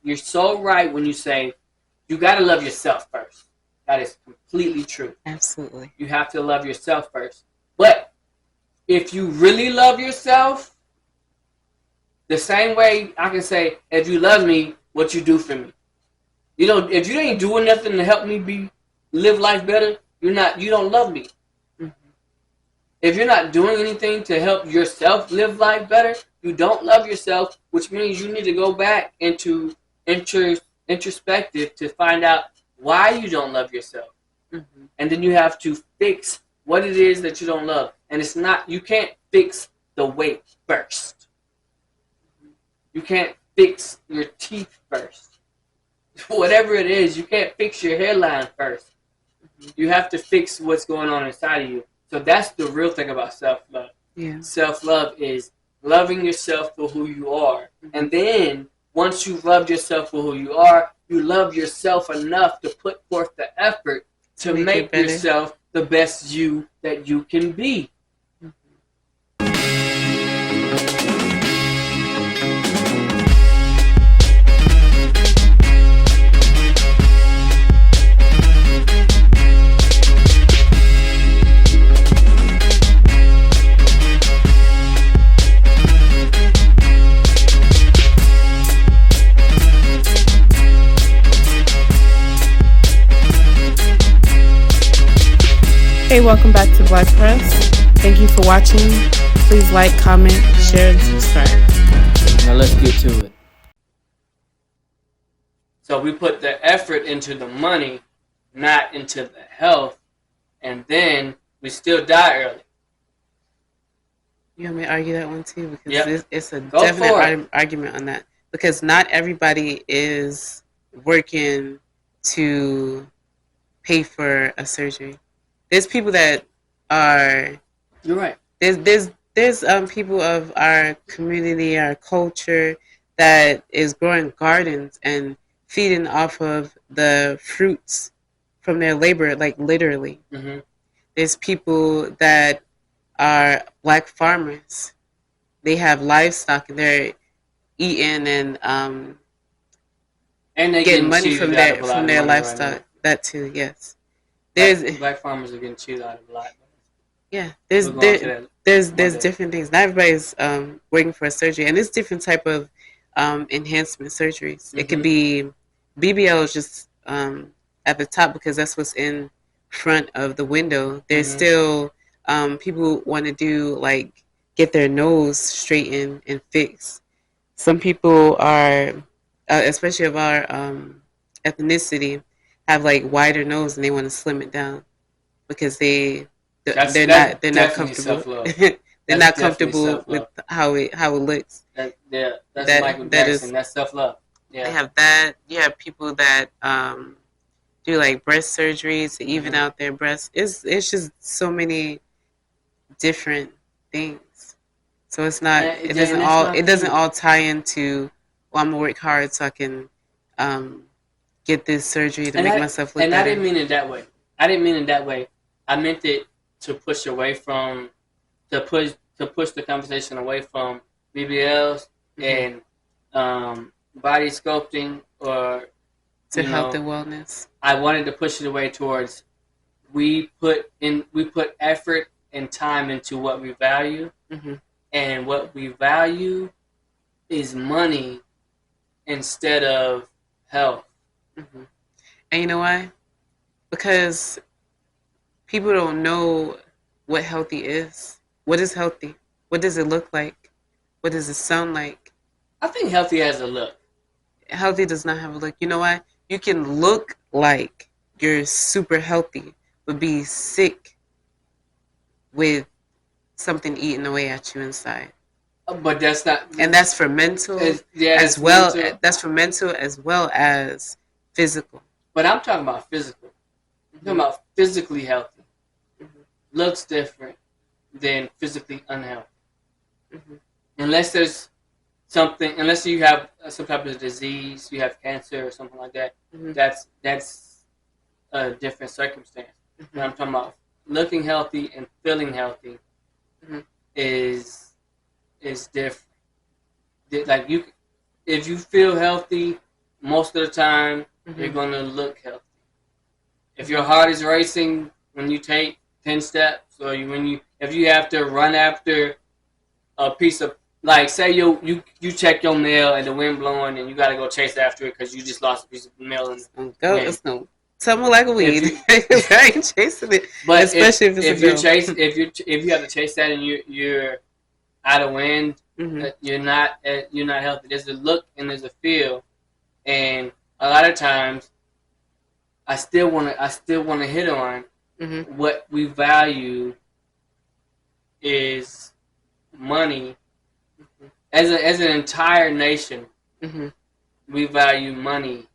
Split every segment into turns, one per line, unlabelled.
you're so right when you say you got to love yourself first. That is completely true.
Absolutely.
You have to love yourself first. But if you really love yourself, the same way I can say, if you love me, what you do for me. You know, if you ain't doing nothing to help me live life better, you don't love me.
Mm-hmm.
If you're not doing anything to help yourself live life better, you don't love yourself, which means you need to go back into introspective to find out why you don't love yourself.
Mm-hmm.
And then you have to fix what it is that you don't love. And it's not, you can't fix the weight first. You can't fix your teeth first. Whatever it is, you can't fix your hairline first. You have to fix what's going on inside of you. So that's the real thing about self-love.
Yeah.
Self-love is loving yourself for who you are. And then, once you've loved yourself for who you are, you love yourself enough to put forth the effort to make yourself the best you that you can be.
Hey, welcome back to Black Press. Thank you for watching. Please like, comment, share, and subscribe.
Now let's get to it. So we put the effort into the money, not into the health, and then we still die early.
You want me to argue that one too? Because it's a
Go
definite argument on that. Because not everybody is working to pay for a surgery. There's people that are.
You're right.
There's people of our community, our culture, that is growing gardens and feeding off of the fruits from their labor, like literally.
Mm-hmm.
There's people that are black farmers. They have livestock and they're eating and
they
getting money from their livestock. Right, that too, yes.
Black farmers are getting cheated out of a lot.
Yeah, there's different things. Not everybody's waiting for a surgery, and there's different type of enhancement surgeries. Mm-hmm. It could be BBL is just at the top because that's what's in front of the window. There's still people want to do like get their nose straightened and fixed. Some people are, especially of our ethnicity, have like wider nose and they want to slim it down because they're not comfortable. They're not comfortable with how it looks.
That's Michael Jackson. That's self-love. Yeah.
They have that. You have people that do like breast surgeries to even out their breasts. It's just so many different things. So it's not. It doesn't all tie into. Well, I'm gonna work hard so I can get this surgery to make myself look better.
And I didn't mean it that way. I meant it to push away from to push the conversation away from BBLs and body sculpting or
to health and wellness.
I wanted to push it away towards we put effort and time into what we value, and what we value is money instead of health.
Mm-hmm. And you know why? Because people don't know what healthy is. What is healthy? What does it look like? What does it sound like?
I think healthy has a look.
Healthy does not have a look. You know why? You can look like you're super healthy, but be sick with something eating away at you inside.
But that's not...
And that's for mental as well. Mental. That's for mental as well as physical.
But I'm talking about physical. I'm talking about physically healthy. Looks different than physically unhealthy. Unless there's something, unless you have some type of disease, you have cancer or something like that, that's a different circumstance. But I'm talking about looking healthy and feeling healthy is different. Like if you feel healthy, most of the time, you're going to look healthy. If your heart is racing when you take 10 steps, or if you have to run after a piece of, like, say you check your mail and the wind blowing and you got to go chase after it because you just lost a piece of mail in the wind.
It's no something like a weed. I ain't chasing it.
But
especially if
you have to chase that and you're out of wind, you're not healthy. There's a look and there's a feel, and a lot of times I still want to hit on what we value is money. As an entire nation, we value money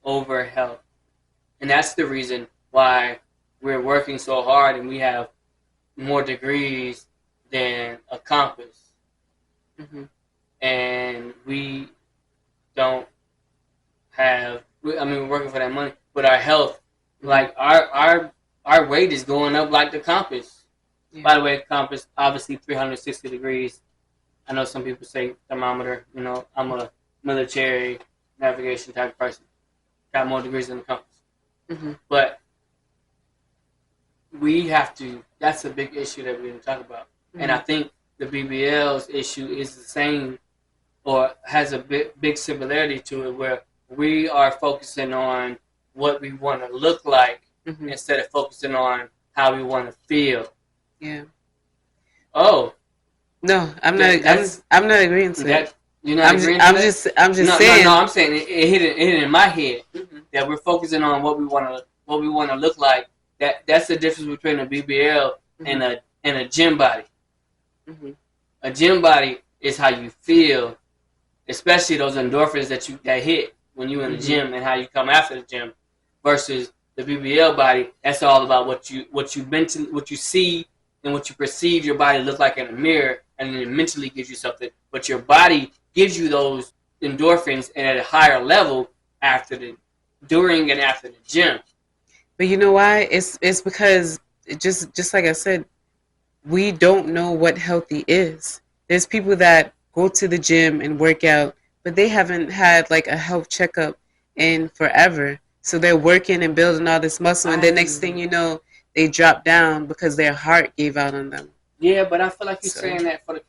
over health, and that's the reason why we're working so hard and we have more degrees than a compass, and we don't have. We're working for that money, but our health, like our weight is going up like the compass. Yeah. By the way, compass obviously 360 degrees. I know some people say thermometer. You know, I'm a military navigation type of person. Got more degrees than the compass. But we have to. That's a big issue that we didn't talk about. And I think the BBL's issue is the same, or has a big similarity to it, where we are focusing on what we want to look like instead of focusing on how we want to feel.
Yeah.
Oh.
No, I'm not agreeing to that.
You're not agreeing to that?
I'm just saying.
No, I'm saying it hit in my head that we're focusing on what we want to look like. That's the difference between a BBL and a gym body. A gym body is how you feel, especially those endorphins that hit when you're in the gym and how you come after the gym, versus the BBL body. That's all about what you see and what you perceive your body look like in the mirror, and then it mentally gives you something. But your body gives you those endorphins and at a higher level during and after the gym.
But you know why? It's because just like I said, we don't know what healthy is. There's people that go to the gym and work out, but they haven't had like a health checkup in forever. So they're working and building all this muscle, and the next thing you know, they drop down because their heart gave out on them.
Yeah, but I feel like you're saying that for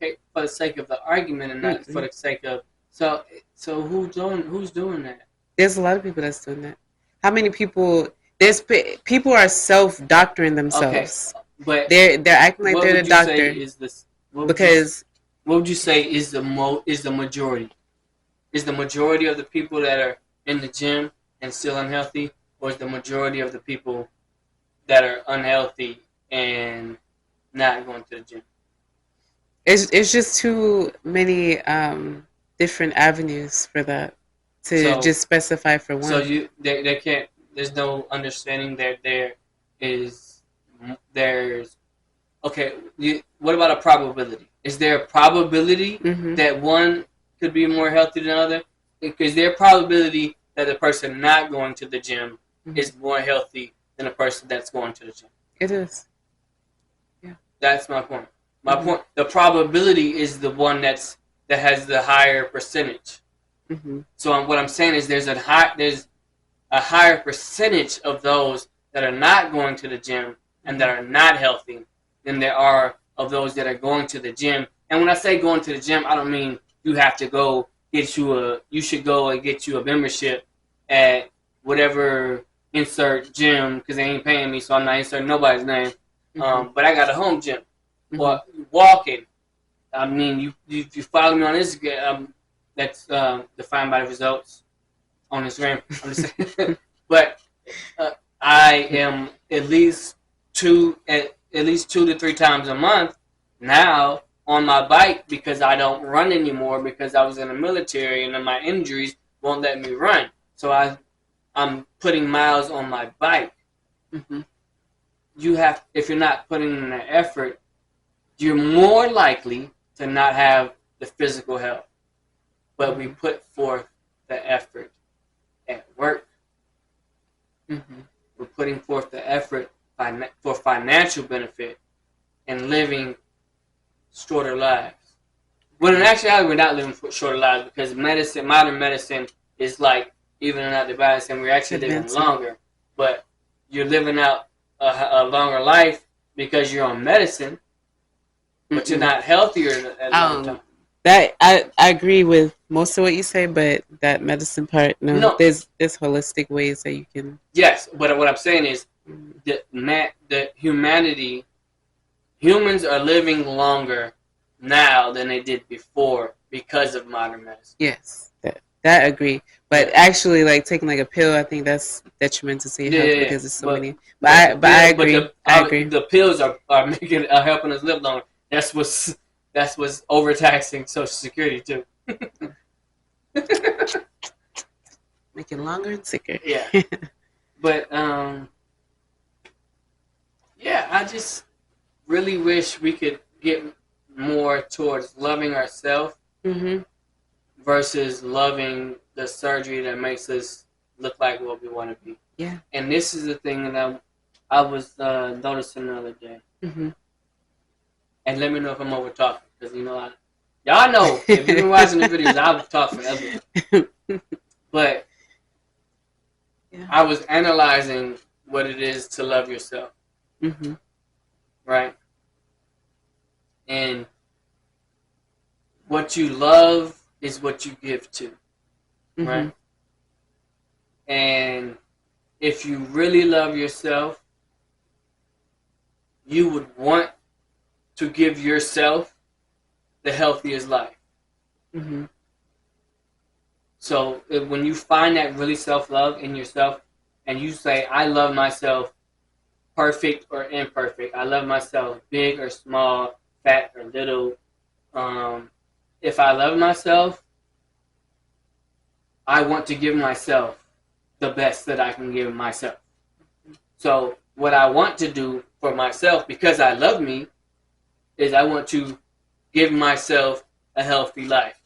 the sake of the argument and not for the sake of so who's doing that?
There's a lot of people that's doing that. How many people? There's people are self-doctoring themselves.
Okay, but
they're acting like they're the doctor.
What would you say is the majority? Is the majority of the people that are in the gym and still unhealthy, or is the majority of the people that are unhealthy and not going to the gym?
It's just too many different avenues for that to just specify for one.
So they can't. There's no understanding that there's okay. What about a probability? Is there a probability that one could be more healthy than the other? Is there a probability that the person not going to the gym is more healthy than a person that's going to the gym?
It is. Yeah.
That's my point. My point. The probability is the one that has the higher percentage. So what I'm saying is there's a higher percentage of those that are not going to the gym and that are not healthy than there are of those that are going to the gym. And when I say going to the gym, I don't mean you have to go you should go and get you a membership at whatever insert gym, because they ain't paying me, so I'm not inserting nobody's name. But I got a home gym. Or walking. I mean, you follow me on Instagram, that's defined by the results on Instagram. I'm just saying. But I am at least 2 to 3 times a month now on my bike, because I don't run anymore because I was in the military and then my injuries won't let me run. So I'm putting miles on my bike. If you're not putting in the effort, you're more likely to not have the physical health. But we put forth the effort at work. We're putting forth the effort for financial benefit and living shorter lives. When in actuality, we're not living shorter lives, because modern medicine is like evening out the balance, and we're actually living
Advancing.
longer. But you're living out a longer life because you're on medicine, but you're not healthier at long time.
That I agree with most of what you say, but that medicine part, no. There's holistic ways that you can.
Yes, but what I'm saying is, the humans are living longer now than they did before because of modern medicine.
Yes, that I agree. But actually, like taking like a pill, I think that's detrimental to your health because there's so many. But I agree. I agree.
The pills are helping us live longer. That's what's overtaxing Social Security too.
Making longer and sicker.
Yeah. But yeah, I just really wish we could get more towards loving ourselves versus loving the surgery that makes us look like what we want to be.
Yeah.
And this is the thing that I was noticing the other day. And let me know if I'm over talking, because y'all know if you've been watching the videos, I would talk forever. But I was analyzing what it is to love yourself, right? And what you love is what you give to, right? And if you really love yourself, you would want to give yourself the healthiest life. So when you find that really self-love in yourself and you say, I love myself perfect or imperfect, I love myself big or small, fat or little, if I love myself, I want to give myself the best that I can give myself. So what I want to do for myself, because I love me, is I want to give myself a healthy life.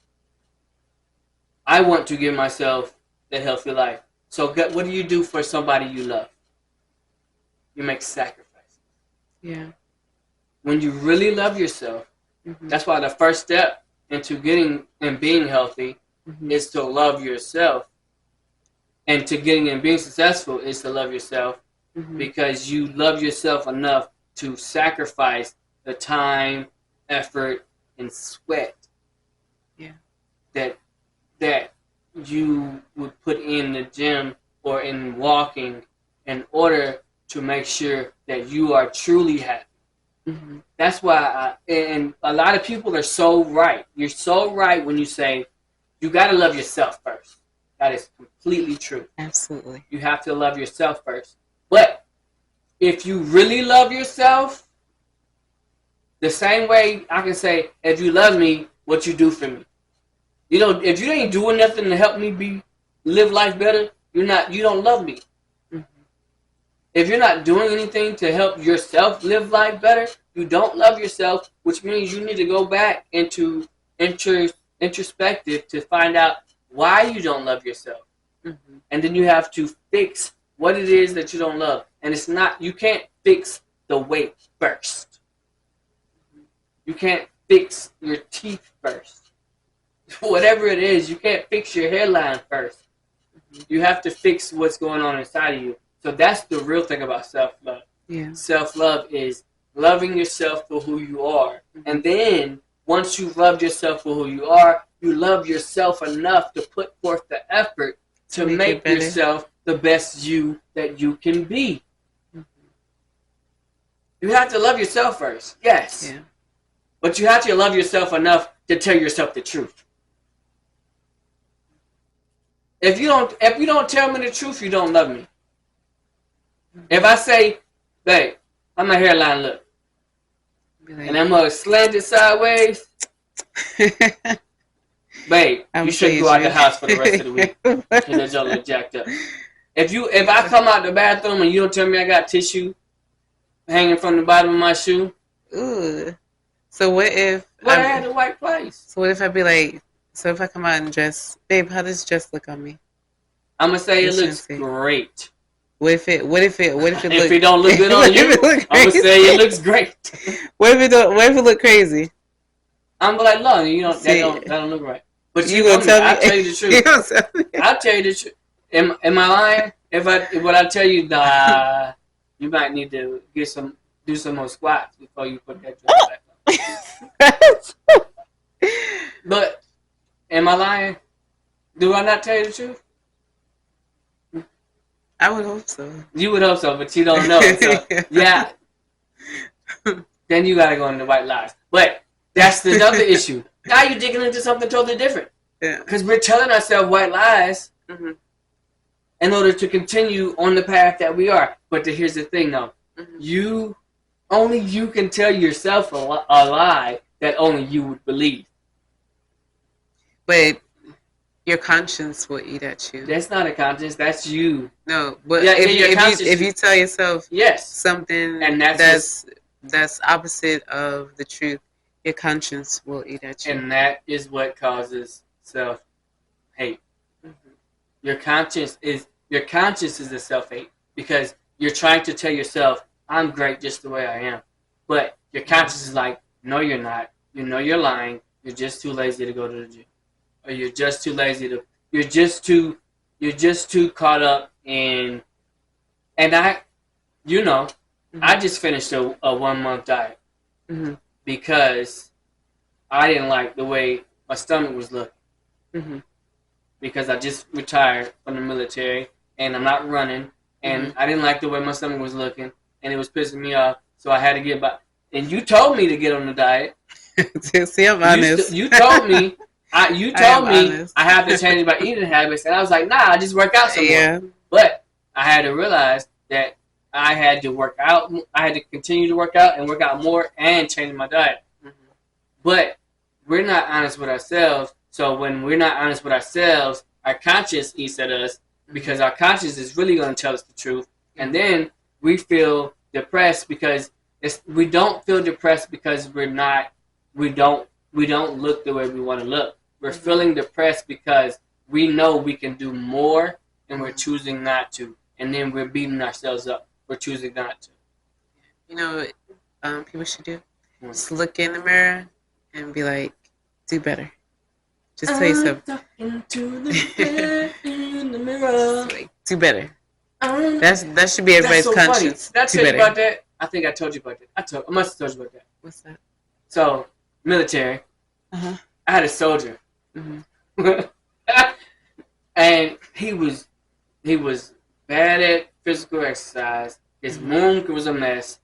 I want to give myself a healthy life. So what do you do for somebody you love? You make sacrifices.
Yeah.
When you really love yourself, that's why the first step into getting and being healthy is to love yourself. And to getting and being successful is to love yourself, because you love yourself enough to sacrifice the time, effort, and sweat that you would put in the gym or in walking in order to make sure that you are truly happy. That's why, and a lot of people are so right. You're so right when you say you got to love yourself first. That is completely true.
Absolutely.
You have to love yourself first. But if you really love yourself, the same way I can say, if you love me, what you do for me. If you ain't doing nothing to help me live life better, you don't love me. If you're not doing anything to help yourself live life better, you don't love yourself, which means you need to go back into introspective to find out why you don't love yourself. And then you have to fix what it is that you don't love. And you can't fix the weight first. You can't fix your teeth first. Whatever it is, you can't fix your hairline first. You have to fix what's going on inside of you. So that's the real thing about self-love.
Yeah.
Self-love is loving yourself for who you are. And then once you've loved yourself for who you are, you love yourself enough to put forth the effort to make yourself the best you that you can be. You have to love yourself first, yes.
Yeah.
But you have to love yourself enough to tell yourself the truth. If you don't tell me the truth, you don't love me. If I say, babe, how my hairline look? And I'm going to slant it sideways. Babe, you shouldn't go out the house for the rest of the week. Because that y'all look jacked up. If I come out the bathroom and you don't tell me I got tissue hanging from the bottom of my shoe.
Ooh. So what if...
I had the white place.
So what if I be like... So if I come out and dress... Babe, how does this dress look on me?
I'm going to say it looks great.
What if it looks...
If it don't look good on you, I'm going to say it looks great.
What if it look crazy?
I'm like, no, that don't look right. But
you gonna tell me?
I'll tell you the truth. I'll tell you the truth. Am I lying? If I tell you that you might need to do some more squats before you put that dress back on. But am I lying? Do I not tell you the truth?
I would hope so.
You would hope so, but you don't know. So yeah, then you gotta go into white lies. But that's the other issue. Now you're digging into something totally different.
Yeah.
Because we're telling ourselves white lies in order to continue on the path that we are. But here's the thing, though. Only you can tell yourself a lie that only you would believe.
But your conscience will eat at you.
That's not a conscience. That's you.
No, but if you tell yourself something
and
that's opposite of the truth, your conscience will eat at you.
And that is what causes self-hate. Your conscience is the self-hate because you're trying to tell yourself, I'm great just the way I am. But your conscience is like, no, you're not. You know you're lying. You're just too lazy to go to the gym. Or you're just too lazy to, you're just too caught up in, and I just finished a 1 month diet because I didn't like the way my stomach was looking. Because I just retired from the military and I'm not running and I didn't like the way my stomach was looking and it was pissing me off, so I had to get back. And you told me to get on the diet.
See, I'm honest.
You told me. You told me I have to change my eating habits, and I was like, nah, I just work out some more. But I had to realize that I had to work out. I had to continue to work out and work out more and change my diet. But we're not honest with ourselves. So when we're not honest with ourselves, our conscience eats at us because our conscience is really going to tell us the truth. And then we feel depressed because we don't feel depressed because we don't look the way we want to look. We're feeling depressed because we know we can do more and we're choosing not to. And then we're beating ourselves up. We're choosing not to.
You know what people should do? Just look in the mirror and be like, do better. Just tell yourself.
Talking to the in the mirror.
Like, do better. That should be everybody's conscience.
Did I tell you about that? I think I told you about that. I must have told you about that.
What's that?
So, military. I had a soldier. And he was bad at physical exercise. His moon was a mess.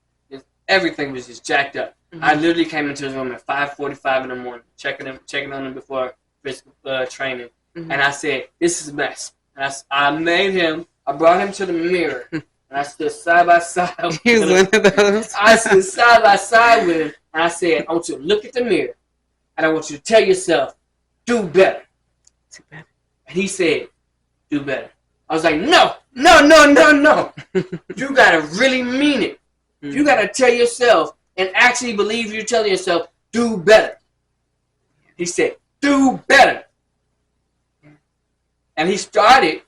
Everything was just jacked up. I literally came into his room at 5:45 in the morning, checking on him before physical training. And I said, this is a mess. And I brought him to the mirror. And I stood side by side with him.
He was one of those.
I stood side by side with him. And I said, I want you to look at the mirror. And I want you to tell yourself, do better.
Do better.
And he said, do better. I was like, no. You got to really mean it. You got to tell yourself and actually believe you're telling yourself, do better. He said, do better. And he started.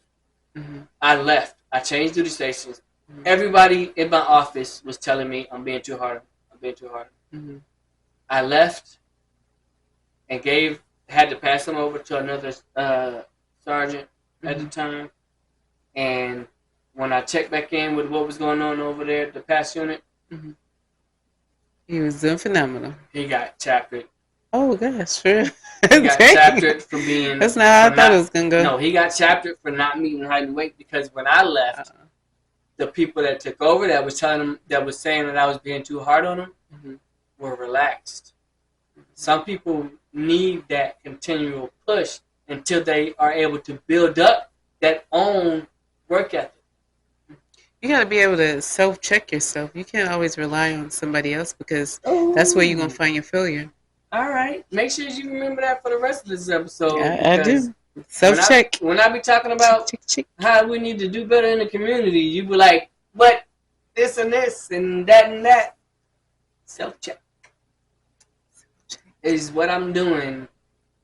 I left. I changed duty stations. Everybody in my office was telling me I'm being too hard. I left and had to pass him over to another sergeant at the time. And when I checked back in with what was going on over there at the PASS unit,
he was doing phenomenal.
He got chaptered.
Oh gosh, sure.
He got chaptered for being.
That's not how I thought it was gonna go.
No, he got chaptered for not meeting height and weight because when I left, the people that took over that was saying that I was being too hard on them were relaxed. Some people need that continual push until they are able to build up that own work ethic.
You got to be able to self-check yourself. You can't always rely on somebody else because that's where you're going to find your failure.
All right. Make sure you remember that for the rest of this episode.
I do. Self-check.
When I be talking about how we need to do better in the community, you be like, but this and that. Self-check is what I'm doing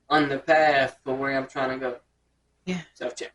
on the path for where I'm trying to go.
Yeah.
Self-check.